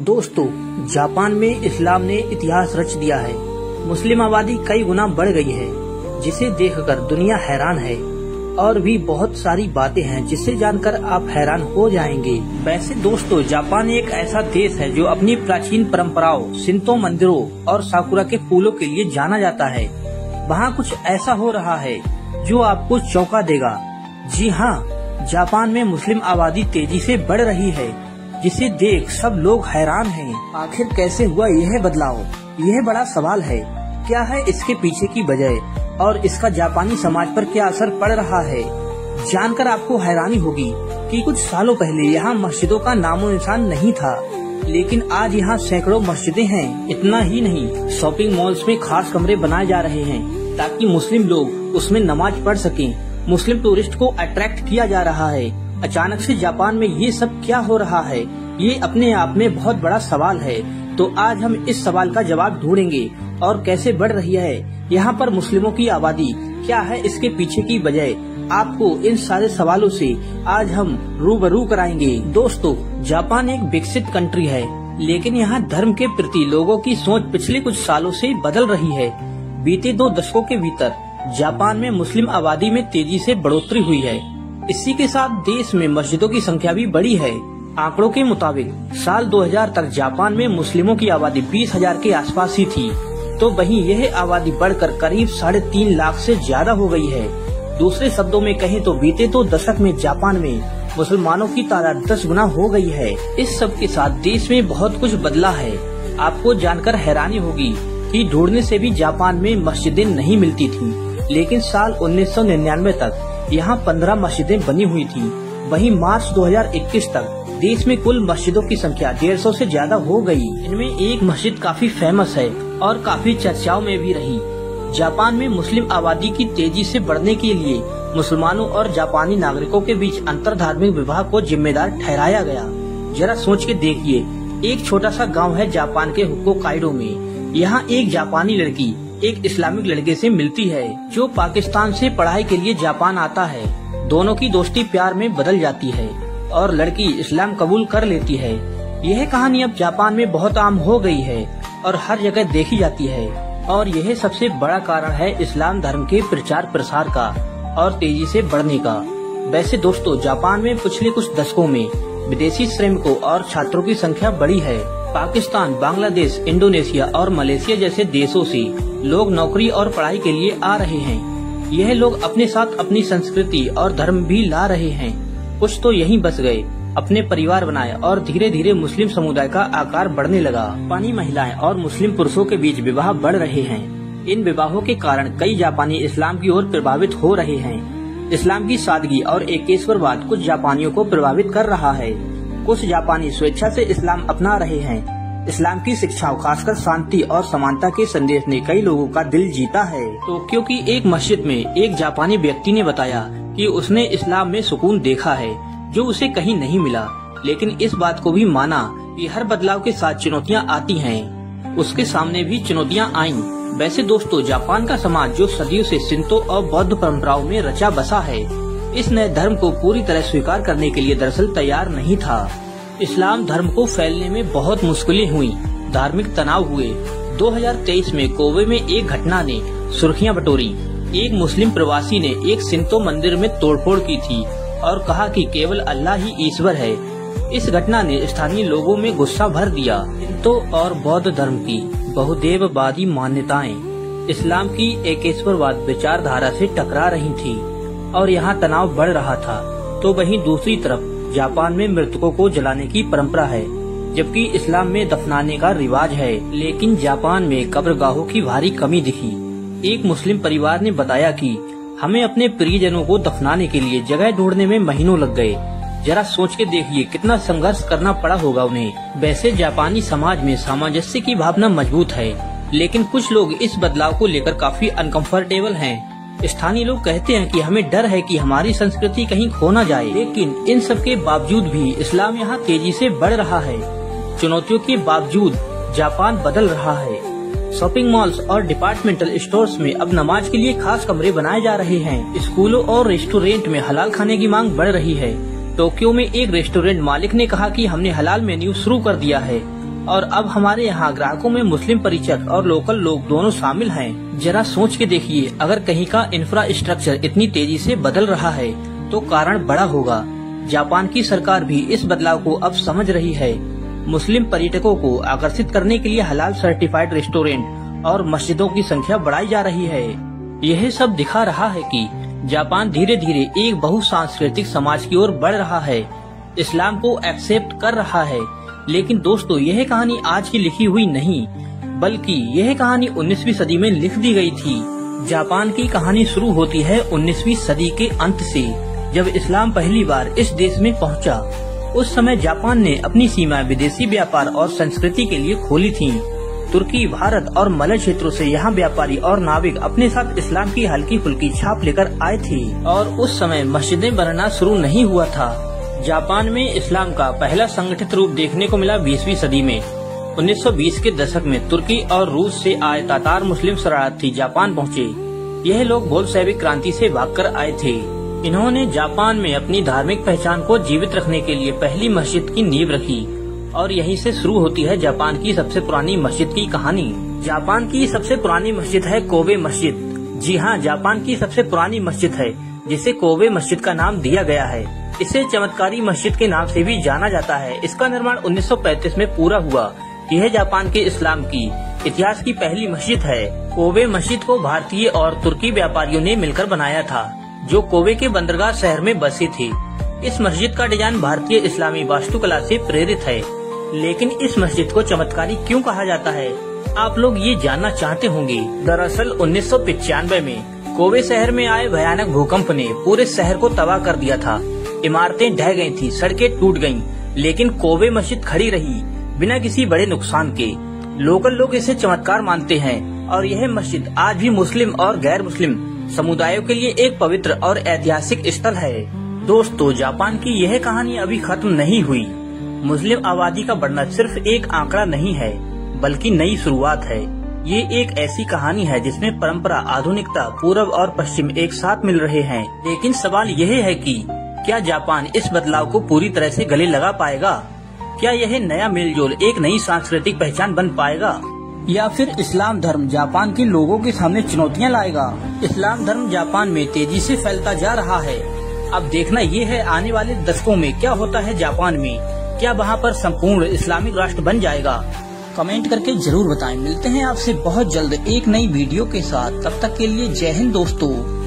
दोस्तों, जापान में इस्लाम ने इतिहास रच दिया है। मुस्लिम आबादी कई गुना बढ़ गई है, जिसे देखकर दुनिया हैरान है। और भी बहुत सारी बातें हैं जिसे जानकर आप हैरान हो जाएंगे। वैसे दोस्तों, जापान एक ऐसा देश है जो अपनी प्राचीन परंपराओं, शिंतो मंदिरों और साकुरा के फूलों के लिए जाना जाता है। वहाँ कुछ ऐसा हो रहा है जो आपको चौंका देगा। जी हाँ, जापान में मुस्लिम आबादी तेजी से बढ़ रही है, जिसे देख सब लोग हैरान हैं। आखिर कैसे हुआ यह बदलाव? यह बड़ा सवाल है। क्या है इसके पीछे की वजह और इसका जापानी समाज पर क्या असर पड़ रहा है? जानकर आपको हैरानी होगी कि कुछ सालों पहले यहाँ मस्जिदों का नामो निशान नहीं था, लेकिन आज यहाँ सैकड़ों मस्जिदें हैं। इतना ही नहीं, शॉपिंग मॉल्स में खास कमरे बनाए जा रहे हैं ताकि मुस्लिम लोग उसमें नमाज पढ़ सकें। मुस्लिम टूरिस्ट को अट्रैक्ट किया जा रहा है। अचानक से जापान में ये सब क्या हो रहा है? ये अपने आप में बहुत बड़ा सवाल है। तो आज हम इस सवाल का जवाब ढूंढेंगे और कैसे बढ़ रही है यहाँ पर मुस्लिमों की आबादी, क्या है इसके पीछे की वजह। आपको इन सारे सवालों से आज हम रूबरू कराएंगे। दोस्तों, जापान एक विकसित कंट्री है, लेकिन यहाँ धर्म के प्रति लोगों की सोच पिछले कुछ सालों से बदल रही है। बीते 2 दशकों के भीतर जापान में मुस्लिम आबादी में तेजी से बढ़ोतरी हुई है। इसी के साथ देश में मस्जिदों की संख्या भी बढ़ी है। आंकड़ों के मुताबिक साल 2000 तक जापान में मुस्लिमों की आबादी 20,000 के आसपास ही थी, तो वहीं यह आबादी बढ़कर करीब 3.5 लाख से ज्यादा हो गई है। दूसरे शब्दों में कहें तो बीते 2 दशक में जापान में मुसलमानों की तादाद 10 गुना हो गई है। इस सब के साथ देश में बहुत कुछ बदला है। आपको जानकर हैरानी होगी कि ढूंढने से भी जापान में मस्जिदें नहीं मिलती थी, लेकिन साल 1999 तक यहाँ 15 मस्जिदें बनी हुई थी। वहीं मार्च 2021 तक देश में कुल मस्जिदों की संख्या 150 से ज्यादा हो गई। इनमें एक मस्जिद काफी फेमस है और काफी चर्चाओं में भी रही। जापान में मुस्लिम आबादी की तेजी से बढ़ने के लिए मुसलमानों और जापानी नागरिकों के बीच अंतर धार्मिक विवाह को जिम्मेदार ठहराया गया। जरा सोच के देखिए, एक छोटा सा गाँव है जापान के होक्काइडो में। यहाँ एक जापानी लड़की एक इस्लामिक लड़के से मिलती है जो पाकिस्तान से पढ़ाई के लिए जापान आता है। दोनों की दोस्ती प्यार में बदल जाती है और लड़की इस्लाम कबूल कर लेती है। यह कहानी अब जापान में बहुत आम हो गई है और हर जगह देखी जाती है, और यह सबसे बड़ा कारण है इस्लाम धर्म के प्रचार प्रसार का और तेजी से बढ़ने का। वैसे दोस्तों, जापान में पिछले कुछ दशकों में विदेशी श्रमिकों और छात्रों की संख्या बढ़ी है। पाकिस्तान, बांग्लादेश, इंडोनेशिया और मलेशिया जैसे देशों से लोग नौकरी और पढ़ाई के लिए आ रहे हैं। यह लोग अपने साथ अपनी संस्कृति और धर्म भी ला रहे हैं। कुछ तो यहीं बस गए, अपने परिवार बनाए और धीरे धीरे मुस्लिम समुदाय का आकार बढ़ने लगा। जापानी महिलाएं और मुस्लिम पुरुषों के बीच विवाह बढ़ रहे हैं। इन विवाहों के कारण कई जापानी इस्लाम की ओर प्रभावित हो रहे हैं। इस्लाम की सादगी और एकेश्वरवाद कुछ जापानियों को प्रभावित कर रहा है। कुछ जापानी स्वेच्छा से इस्लाम अपना रहे हैं। इस्लाम की शिक्षाओं, खासकर शांति और समानता के संदेश ने कई लोगों का दिल जीता है। टोक्यो की एक मस्जिद में एक जापानी व्यक्ति ने बताया कि उसने इस्लाम में सुकून देखा है जो उसे कहीं नहीं मिला, लेकिन इस बात को भी माना कि हर बदलाव के साथ चुनौतियाँ आती हैं। उसके सामने भी चुनौतियाँ आईं। वैसे दोस्तों, जापान का समाज जो सदियों से शिंतो और बौद्ध परंपराओं में रचा बसा है, इस नए धर्म को पूरी तरह स्वीकार करने के लिए दरअसल तैयार नहीं था। इस्लाम धर्म को फैलने में बहुत मुश्किलें हुई, धार्मिक तनाव हुए। 2023 में कोबे में एक घटना ने सुर्खियां बटोरी। एक मुस्लिम प्रवासी ने एक शिंतो मंदिर में तोड़फोड़ की थी और कहा कि केवल अल्लाह ही ईश्वर है। इस घटना ने स्थानीय लोगों में गुस्सा भर दिया। शिंतो और बौद्ध धर्म की बहुदेववादी मान्यताएं इस्लाम की एकेश्वरवाद विचारधारा से टकरा रही थी और यहाँ तनाव बढ़ रहा था। तो वहीं दूसरी तरफ जापान में मृतकों को जलाने की परंपरा है, जबकि इस्लाम में दफनाने का रिवाज है। लेकिन जापान में कब्रगाहों की भारी कमी दिखी। एक मुस्लिम परिवार ने बताया कि हमें अपने प्रियजनों को दफनाने के लिए जगह ढूंढने में महीनों लग गए। जरा सोच के देखिए कितना संघर्ष करना पड़ा होगा उन्हें। वैसे जापानी समाज में सामंजस्य की भावना मजबूत है, लेकिन कुछ लोग इस बदलाव को लेकर काफी अनकंफर्टेबल हैं। स्थानीय लोग कहते हैं कि हमें डर है कि हमारी संस्कृति कहीं खो न जाए। लेकिन इन सब के बावजूद भी इस्लाम यहाँ तेजी से बढ़ रहा है। चुनौतियों के बावजूद जापान बदल रहा है। शॉपिंग मॉल्स और डिपार्टमेंटल स्टोर्स में अब नमाज के लिए खास कमरे बनाए जा रहे हैं। स्कूलों और रेस्टोरेंट में हलाल खाने की मांग बढ़ रही है। टोक्यो में एक रेस्टोरेंट मालिक ने कहा कि हमने हलाल मेन्यू शुरू कर दिया है। और अब हमारे यहाँ ग्राहकों में मुस्लिम परिचय और लोकल लोग दोनों शामिल हैं। जरा सोच के देखिए, अगर कहीं का इंफ्रास्ट्रक्चर इतनी तेजी से बदल रहा है तो कारण बड़ा होगा। जापान की सरकार भी इस बदलाव को अब समझ रही है। मुस्लिम पर्यटकों को आकर्षित करने के लिए हलाल सर्टिफाइड रेस्टोरेंट और मस्जिदों की संख्या बढ़ाई जा रही है। यह सब दिखा रहा है कि जापान धीरे धीरे एक बहुसांस्कृतिक समाज की ओर बढ़ रहा है, इस्लाम को एक्सेप्ट कर रहा है। लेकिन दोस्तों, यह कहानी आज की लिखी हुई नहीं, बल्कि यह कहानी 19वीं सदी में लिख दी गई थी। जापान की कहानी शुरू होती है 19वीं सदी के अंत से, जब इस्लाम पहली बार इस देश में पहुंचा। उस समय जापान ने अपनी सीमाएं विदेशी व्यापार और संस्कृति के लिए खोली थीं। तुर्की, भारत और मलय क्षेत्रों से यहाँ व्यापारी और नाविक अपने साथ इस्लाम की हल्की फुल्की छाप लेकर आए थे। और उस समय मस्जिदें बनना शुरू नहीं हुआ था। जापान में इस्लाम का पहला संगठित रूप देखने को मिला 20वीं सदी में। 1920 के दशक में तुर्की और रूस से आए तातार मुस्लिम शरणार्थी जापान पहुँचे। यह लोग बोल्शेविक क्रांति से भागकर आए थे। इन्होंने जापान में अपनी धार्मिक पहचान को जीवित रखने के लिए पहली मस्जिद की नींव रखी और यहीं से शुरू होती है जापान की सबसे पुरानी मस्जिद की कहानी। जापान की सबसे पुरानी मस्जिद है कोबे मस्जिद। जी हाँ, जापान की सबसे पुरानी मस्जिद है जिसे कोबे मस्जिद का नाम दिया गया है। इसे चमत्कारी मस्जिद के नाम से भी जाना जाता है। इसका निर्माण 1935 में पूरा हुआ। यह जापान के इस्लाम की इतिहास की पहली मस्जिद है। कोबे मस्जिद को भारतीय और तुर्की व्यापारियों ने मिलकर बनाया था, जो कोबे के बंदरगाह शहर में बसी थी। इस मस्जिद का डिजाइन भारतीय इस्लामी वास्तुकला से प्रेरित है। लेकिन इस मस्जिद को चमत्कारी क्यों कहा जाता है, आप लोग ये जानना चाहते होंगे। दरअसल 1995 में कोबे शहर में आए भयानक भूकंप ने पूरे शहर को तबाह कर दिया था। इमारतें ढह गई थी, सड़कें टूट गईं, लेकिन कोबे मस्जिद खड़ी रही बिना किसी बड़े नुकसान के। लोकल लोग इसे चमत्कार मानते हैं और यह मस्जिद आज भी मुस्लिम और गैर मुस्लिम समुदायों के लिए एक पवित्र और ऐतिहासिक स्थल है। दोस्तों, जापान की यह कहानी अभी खत्म नहीं हुई। मुस्लिम आबादी का बढ़ना सिर्फ एक आंकड़ा नहीं है, बल्कि नई शुरुआत है। ये एक ऐसी कहानी है जिसमें परंपरा, आधुनिकता, पूर्व और पश्चिम एक साथ मिल रहे हैं। लेकिन सवाल यह है कि क्या जापान इस बदलाव को पूरी तरह से गले लगा पाएगा? क्या यह नया मेलजोल एक नई सांस्कृतिक पहचान बन पाएगा, या फिर इस्लाम धर्म जापान के लोगों के सामने चुनौतियां लाएगा? इस्लाम धर्म जापान में तेजी से फैलता जा रहा है। अब देखना ये है आने वाले दशकों में क्या होता है जापान में। क्या वहाँ पर संपूर्ण इस्लामिक राष्ट्र बन जाएगा? कमेंट करके जरूर बताएं। मिलते हैं आपसे बहुत जल्द एक नई वीडियो के साथ। तब तक के लिए जय हिंद दोस्तों।